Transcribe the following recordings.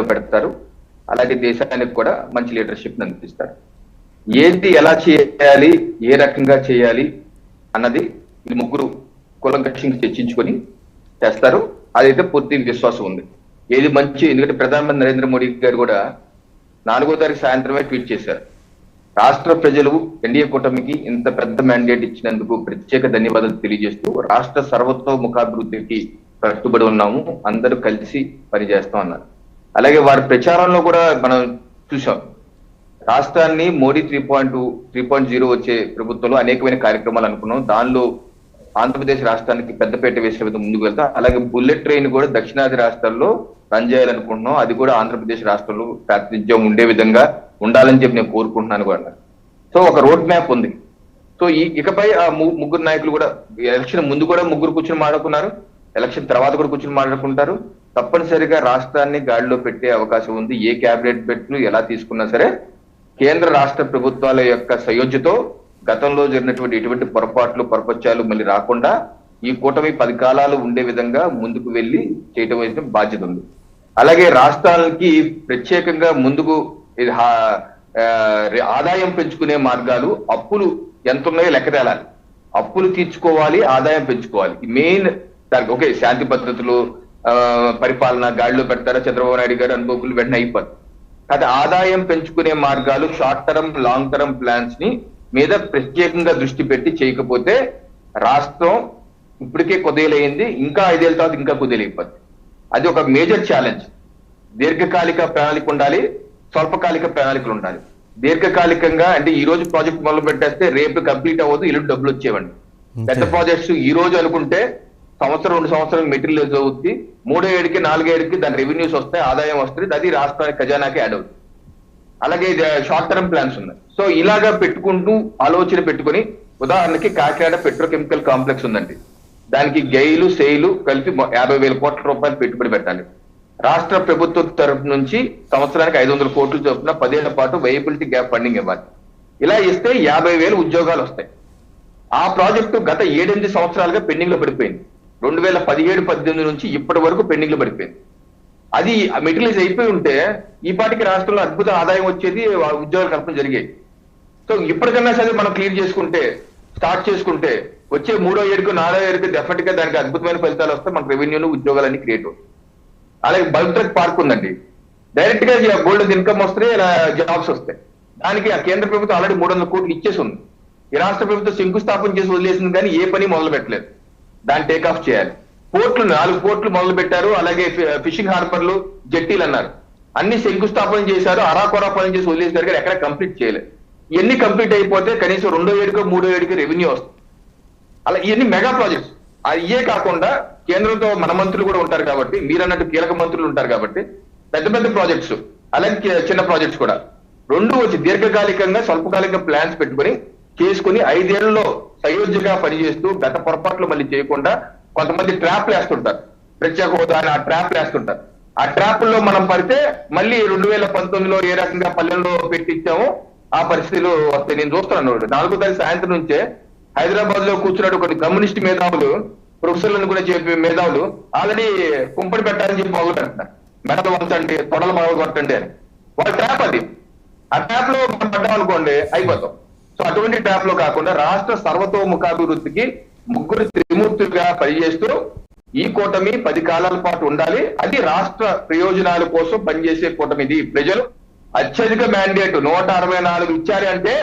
పెడతారు. అలాగే దేశానికి కూడా మంచి లీడర్షిప్ అందిస్తారు. ఏది ఎలా చేయాలి, ఏ రకంగా చేయాలి అన్నది ఈ ముగ్గురు కూలంకషంగా చర్చించుకొని చేస్తారు. అదైతే పూర్తి విశ్వాసం ఉంది. ఏది మంచి, ఎందుకంటే ప్రధానమంత్రి నరేంద్ర మోడీ గారు కూడా 4వ తారీఖు సాయంత్రమే ట్వీట్ చేశారు. రాష్ట్ర ప్రజలు ఎన్డీఏ కూటమికి ఇంత పెద్ద మ్యాండేట్ ఇచ్చినందుకు ప్రత్యేక ధన్యవాదాలు తెలియజేస్తూ రాష్ట్ర సర్వతోముఖాభివృద్ధికి కట్టుబడి ఉన్నాము, అందరూ కలిసి పనిచేస్తాం అన్నారు. అలాగే వారి ప్రచారంలో కూడా మనం చూసాం, రాష్ట్రాన్ని మోడీ 3.0 వచ్చే ప్రభుత్వంలో అనేకమైన కార్యక్రమాలు అనుకున్నాం. దానిలో ఆంధ్రప్రదేశ్ రాష్ట్రానికి పెద్దపేట వేసే విధంగా ముందుకు వెళ్తాం. అలాగే బుల్లెట్ ట్రైన్ కూడా దక్షిణాది రాష్ట్రాల్లో రన్ చేయాలనుకుంటున్నాం. అది కూడా ఆంధ్రప్రదేశ్ రాష్ట్రంలో ప్రాతినిధ్యం ఉండే విధంగా ఉండాలని చెప్పి నేను కోరుకుంటున్నాను కూడా. సో ఒక రోడ్ మ్యాప్ ఉంది. సో ఇకపై ఆ ముగ్గురు నాయకులు కూడా ఎలక్షన్ ముందు కూడా ముగ్గురు కూర్చొని మాట్లాడుకున్నారు, ఎలక్షన్ తర్వాత కూడా కూర్చొని మాట్లాడుకుంటారు. తప్పనిసరిగా రాష్ట్రాన్ని గాడిలో పెట్టే అవకాశం ఉంది. ఏ క్యాబినెట్ బెట్లు ఎలా తీసుకున్నా సరే కేంద్ర రాష్ట్ర ప్రభుత్వాల యొక్క సయోధ్యతో గతంలో జరిగినటువంటి ఎటువంటి పొరపచ్చాలు మళ్ళీ రాకుండా ఈ కూటమి 10 కాలాలు ఉండే విధంగా ముందుకు వెళ్లి చేయటం అయితే బాధ్యత ఉంది. అలాగే రాష్ట్రాలకి ప్రత్యేకంగా ముందుకు ఆదాయం పెంచుకునే మార్గాలు, అప్పులు ఎంత ఉన్నాయో లెక్క తేలాలి, అప్పులు తీర్చుకోవాలి, ఆదాయం పెంచుకోవాలి. మెయిన్ దానికి ఓకే శాంతి పద్ధతులు, పరిపాలన గాడిలో పెడతారా చంద్రబాబు నాయుడు గారు అనుభవకులు వెంటనే అయిపోతారు. అది ఆదాయం పెంచుకునే మార్గాలు, short term long term plans ని మీద ప్రత్యేకంగా దృష్టి పెట్టి చేయకపోతే రాష్ట్రం ఇప్పటికే కుదేలైంది, ఇంకా 5 ఏళ్ళ తర్వాత ఇంకా కుదేలైపోద్ది. అది ఒక మేజర్ ఛాలెంజ్. దీర్ఘకాలిక ప్రణాళిక ఉండాలి, స్వల్పకాలిక ప్రణాళికలు ఉండాలి. దీర్ఘకాలికంగా అంటే ఈ రోజు ప్రాజెక్ట్ మొదలు పెట్టేస్తే రేపు కంప్లీట్ అవ్వదు, ఎల్లుండి డబ్బులు వచ్చేవండి. పెద్ద ప్రాజెక్ట్స్ ఈ రోజు అనుకుంటే సంవత్సరం 2 సంవత్సరాలు మెటీరియల్ అవుతుంది, 3వ ఏడుకి 4వ ఏడుకి దాని రెవెన్యూస్ వస్తాయి, ఆదాయం వస్తుంది, అది రాష్ట్రానికి ఖజానాకి యాడ్ అవుతుంది. అలాగే షార్ట్ టర్మ్ ప్లాన్స్ ఉన్నాయి. సో ఇలాగా పెట్టుకుంటూ ఆలోచన పెట్టుకుని, ఉదాహరణకి కాకినాడ పెట్రోకెమికల్ కాంప్లెక్స్ ఉందండి, దానికి గెయిలు సెయిలు కలిపి 50,000 కోట్ల రూపాయలు పెట్టుబడి పెట్టాలి. రాష్ట్ర ప్రభుత్వం తరఫు నుంచి సంవత్సరానికి 500 కోట్లు చొప్పున 10 ఏళ్ల పాటు వైబిలిటీ గ్యాప్ ఫండింగ్ ఇవ్వాలి. ఇలా ఇస్తే 50,000 ఉద్యోగాలు వస్తాయి. ఆ ప్రాజెక్టు గత 7-8 సంవత్సరాలుగా పెండింగ్ లో పడిపోయింది. 2017-18 నుంచి ఇప్పటి వరకు పెండింగ్ లో పడిపోయింది. అది మెటీరియలైజ్ అయిపోయి ఉంటే ఈ పాటికి రాష్ట్రంలో అద్భుత ఆదాయం వచ్చేది, ఉద్యోగాల కల్పన జరిగేది. సో ఇప్పటికన్నా సరే మనం క్లియర్ చేసుకుంటే, స్టార్ట్ చేసుకుంటే వచ్చే 3వ ఏడుకు 4వ ఏడుకు డెఫినెట్ గా దానికి అద్భుతమైన ఫలితాలు వస్తే మనకు రెవెన్యూలు ఉద్యోగాలన్నీ క్రియేట్ అవుతాయి. అలాగే బల్క్ ట్రక్ పార్క్ ఉందండి, డైరెక్ట్ గా గోల్డ్ ఇన్కమ్ వస్తే జాబ్స్ వస్తాయి. దానికి ఆ కేంద్ర ప్రభుత్వం ఆల్రెడీ 300 కోట్లు ఇచ్చేసి ఉంది. ఈ రాష్ట్ర ప్రభుత్వం శంకుస్థాపన చేసి వదిలేసింది, కానీ ఏ పని మొదలు పెట్టలేదు. దాన్ని టేక్ ఆఫ్ చేయాలి. పోర్టులు 4 పోర్టులు మొదలు పెట్టారు, అలాగే ఫిషింగ్ హార్బర్లు, జెట్టీలు అన్నారు, అన్ని శంకుస్థాపన చేశారు, అరాకొరా పని చేసి వదిలేసారు, కానీ ఎక్కడ కంప్లీట్ చేయలేదు. ఇవన్నీ కంప్లీట్ అయిపోతే కనీసం 2వ ఏడుకో 3వ ఏడుకో రెవెన్యూ వస్తుంది. అలా ఇవన్నీ మెగా ప్రాజెక్ట్స్. ఇవే కాకుండా కేంద్రంతో మన మంత్రులు కూడా ఉంటారు కాబట్టి, మీరు అన్నట్టు కీలక మంత్రులు ఉంటారు కాబట్టి పెద్ద పెద్ద ప్రాజెక్ట్స్, అలాగే చిన్న ప్రాజెక్ట్స్ కూడా రెండు వచ్చి దీర్ఘకాలికంగా స్వల్పకాలిక ప్లాన్స్ పెట్టుకుని చేసుకుని 5 ఏళ్లలో సయోధ్యగా పనిచేస్తూ గత పొరపాట్లు మళ్ళీ చేయకుండా, కొంతమంది ట్రాప్లు వేస్తుంటారు, ప్రత్యేక హోదా అని ఆ ట్రాప్లు వేస్తుంటారు. ఆ ట్రాప్ల్లో మనం పడితే మళ్ళీ 2019లో ఏ రకంగా పల్లెల్లో పెట్టించామో ఆ పరిస్థితులు వస్తాయి. నేను చూస్తున్నాను, 4వ తారీఖు సాయంత్రం నుంచే హైదరాబాద్ లో కూర్చున్నాడు కొన్ని కమ్యూనిస్ట్ మేధావులు, ప్రొఫెసర్లను కూడా చెప్పే మేధావులు ఆల్రెడీ కుంపడి పెట్టాలని చెప్పి మొదలు పెడుతున్నారు. మెడలు వంచండి, తొడలు మొదలు కొట్టండి అని. వాళ్ళ ట్రాప్ అది. ఆ ట్రాప్ లో మనం పడ్డాం అనుకోండి అయిపోతాం. సో అటువంటి ట్రాప్ లో కాకుండా రాష్ట్ర సర్వతోముఖాభివృద్ధికి ముగ్గురు త్రిమూర్తులుగా పనిచేస్తూ ఈ కూటమి 10 కాలాల పాటు ఉండాలి. అది రాష్ట్ర ప్రయోజనాల కోసం పనిచేసే కూటమి. ఇది ప్రజలు అత్యధిక మ్యాండేట్ 164 ఇచ్చారు అంటే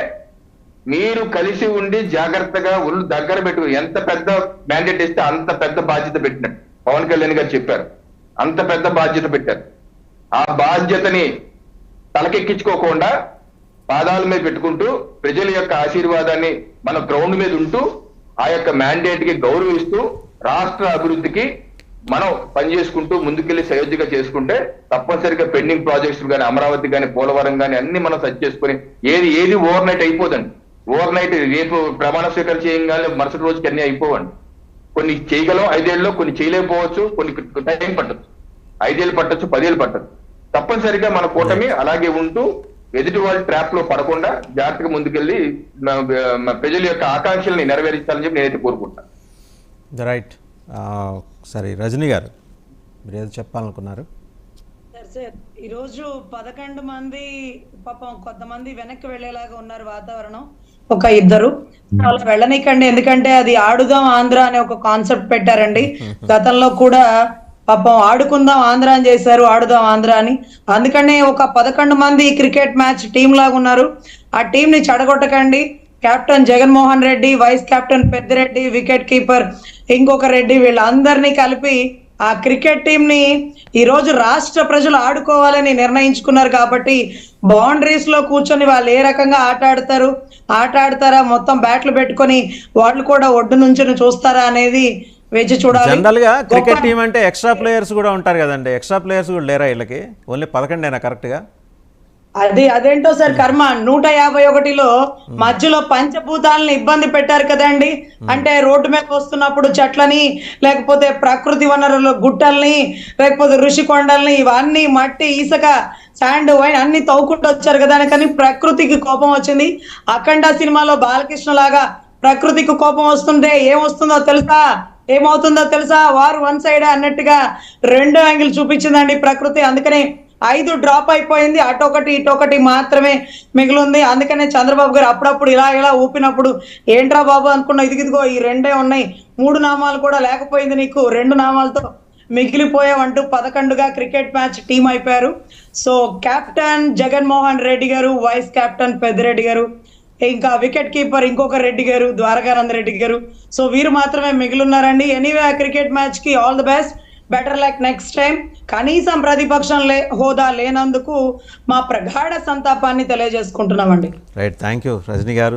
మీరు కలిసి ఉండి జాగ్రత్తగా ఒళ్ళు దగ్గర పెట్టు. ఎంత పెద్ద మ్యాండేట్ ఇస్తే అంత పెద్ద బాధ్యత పెట్టినట్టు పవన్ కళ్యాణ్ గారు చెప్పారు. అంత పెద్ద బాధ్యత పెట్టారు. ఆ బాధ్యతని తలకెక్కించుకోకుండా పాదాల మీద పెట్టుకుంటూ ప్రజల యొక్క ఆశీర్వాదాన్ని మన గ్రౌండ్ మీద ఉంటూ ఆ యొక్క మ్యాండేట్ కి గౌరవిస్తూ రాష్ట్ర అభివృద్ధికి మనం పనిచేసుకుంటూ ముందుకెళ్లి సయోధ్యగా చేసుకుంటే తప్పనిసరిగా పెండింగ్ ప్రాజెక్ట్స్ కానీ, అమరావతి కానీ, పోలవరం కానీ అన్ని మనం సెట్ చేసుకుని ఏది ఓవర్ నైట్ అయిపోదండి. ఓవర్ నైట్ రేపు ప్రమాణ స్వీకారం చేయగానే మరుసటి రోజుకి అన్ని అయిపోవండి. కొన్ని చేయగలం 5 ఏళ్ళలో, కొన్ని చేయలేకపోవచ్చు, కొన్ని టైం పట్టచ్చు, 5 ఏళ్ళు పట్టచ్చు, 10 ఏళ్ళు పట్టచ్చు. తప్పనిసరిగా మన కూటమి అలాగే ఉంటూ ఎదుటి వాళ్ళ ట్రాప్ లో పడకుండా జాగ్రత్తగా ముందుకెళ్లి ప్రజల యొక్క ఆకాంక్షల్ని నెరవేర్చాలని చెప్పి నేనైతే కోరుకుంటాను. రైట్. సరే రజనీ గారు, మీరు ఏదో చెప్పాలనుకున్నారు? సార్ ఈరోజు 11 మంది పాపం కొంతమంది వెనక్కి వెళ్ళేలాగా ఉన్నారు వాతావరణం, ఒక ఇద్దరు అలా వెళ్ళనికండి. ఎందుకంటే అది ఆడుదాం ఆంధ్ర అనే ఒక కాన్సెప్ట్ పెట్టారండి. గతంలో కూడా పాపం ఆడుకుందాం ఆంధ్ర అని చేశారు, ఆడుదాం ఆంధ్ర అని. అందుకనే ఒక 11 మంది క్రికెట్ మ్యాచ్ టీం లాగా ఉన్నారు. ఆ టీం ని చెడగొట్టకండి. Captain Jaganmohan Reddy, vice captain Peddireddy, wicket keeper ఇంకొక రెడ్డి, వీళ్ళందరినీ కలిపి ఆ క్రికెట్ టీం ని ఈ రోజు రాష్ట్ర ప్రజలు ఆడుకోవాలని నిర్ణయించుకున్నారు. కాబట్టి బౌండరీస్ లో కూర్చొని వాళ్ళు ఏ రకంగా ఆట ఆడతారా, మొత్తం బ్యాట్లు పెట్టుకొని వాళ్ళు కూడా ఒడ్డు నుంచి చూస్తారా అనేది వేచి చూడాలి. జనరల్ గా క్రికెట్ టీం అంటే ఎక్స్ట్రా ప్లేయర్స్ కూడా ఉంటారు కదండి, ఎక్స్ట్రా ప్లేయర్స్ కూడా లేరా వీళ్ళకి? ఓన్లీ 11 కరెక్ట్ గా? అదేంటో సార్ కర్మ. 151లో మధ్యలో పంచభూతాలను ఇబ్బంది పెట్టారు కదండి. అంటే రోడ్డు మీద వస్తున్నప్పుడు చెట్లని, లేకపోతే ప్రకృతి వనరులు గుట్టల్ని, లేకపోతే ఋషి కొండల్ని, ఇవన్నీ మట్టి, ఇసుక, శాండ్, వైన్ అన్ని తవ్వుకుంటూ వచ్చారు కదా. కానీ ప్రకృతికి కోపం వచ్చింది. అఖండ సినిమాలో బాలకృష్ణ లాగా ప్రకృతికి కోపం వస్తుంటే ఏమొస్తుందో తెలుసా, ఏమవుతుందో తెలుసా, వారు వన్ సైడ్ అన్నట్టుగా 2 యాంగిల్ చూపించిందండి ప్రకృతి. అందుకనే 5 డ్రాప్ అయిపోయింది. అటొకటి ఇటొకటి మాత్రమే మిగిలింది. అందుకనే చంద్రబాబు గారు అప్పుడప్పుడు ఇలా ఊపినప్పుడు ఏంట్రా బాబు అనుకున్నా, ఇదిగో ఈ 2 ఉన్నాయి, 3 నామాలు కూడా లేకపోయింది నీకు, 2 నామాలతో మిగిలిపోయావంటూ 11గా క్రికెట్ మ్యాచ్ టీం అయిపోయారు. సో కెప్టెన్ జగన్మోహన్ రెడ్డి గారు, వైస్ కెప్టెన్ పెద్దిరెడ్డి గారు, ఇంకా వికెట్ కీపర్ ఇంకొక రెడ్డి గారు, ద్వారకానంద రెడ్డి గారు, సో వీరు మాత్రమే మిగిలిన్నారండి. ఎనీవే ఆ క్రికెట్ మ్యాచ్ కి all the best, better luck next time. కనీసం ప్రతిపక్షం హోదా లేనందుకు మా ప్రగాఢ సంతాపాన్ని తెలియజేసుకుంటున్నామండి. రైట్, థ్యాంక్ యూ రజనీ గారు.